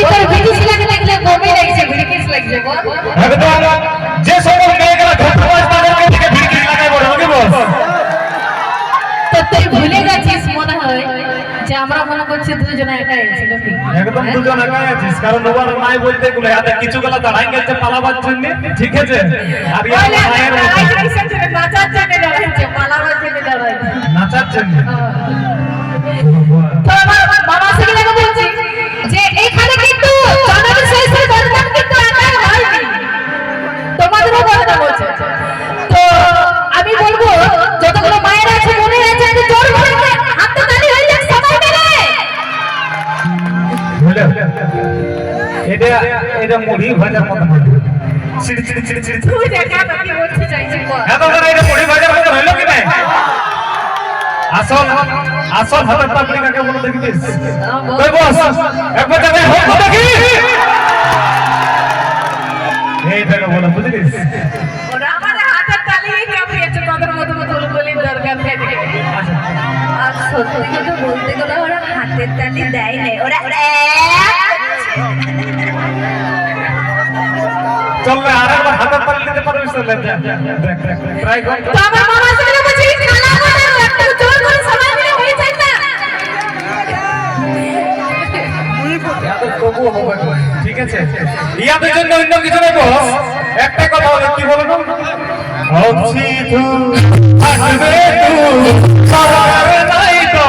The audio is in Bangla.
ওই তোর ভিডিস লাগে দেখলে কমে লাগছে ভিডিস লাগছে বল একদম যে সকল মেয়েগুলো ধোঁকাবাজ তাদেরকে থেকে ভিডিস লাগাই বল ওকে বস তো তুই ভুলে গেছিস মনে হয় যে আমরা মনে করছি দুজন একাই আছি নাকি একদম দুজন একাই আছিস কারণ ওবার নাই বলতে গুলো হাতে কিছু গলা দাঁড়াই গেছে পালাবার জন্য ঠিক আছে আর এই মায়ের নাচার জন্য দাঁড়াইছে পালাবার জন্য দাঁড়াইছে নাচার জন্য তো আমার বাবা থেকে দেখো বলছি যে এখানে কিন্তু জানাবের শেষে বদনাম কিন্তু একাই হয়নি তোমাদেরও বদনাম হচ্ছে তো আমি বলবো যতগুলো মায়ের আছে মনে আছে যে জোর করে হাতে তালি হইলে সবাই মিলে বলে এটা এটা মুড়ি ভাজার মত চিড়ি চিড়ি চিড়ি চিড়ি তুই দেখা কি বলতে চাইছিস বল এত করে এটা মুড়ি ভাজার মত হলো কি নাই আসল আসল হাতের পাপড়ি কাকে বলে দেখিস কই বস একবার যাবে হোক দেখি এই দেখো বলে বুঝলিস ওরা আমাদের হাতের তালি কাঁপিয়েছে তোদের মতো মতো বলি দরকার নেই আর সত্যি কথা বলতে গেলে ওরা হাতের তালি দেয় না ওরা চলবে আরেকবার হাতের তালি দিতে পারবি চলে দেখ দেখ ট্রাই কর তো আমার মামা আসলে বলছি খানা বানানো একটু জোর করে সবাই মিলে হয়ে যায় না তবু হবে ঠিক আছে ইয়াদের জন্য অন্য কিছু নেই বস একটা কথা বলে কি বলবো হচ্ছি তু আসবে তু সবার নাই তো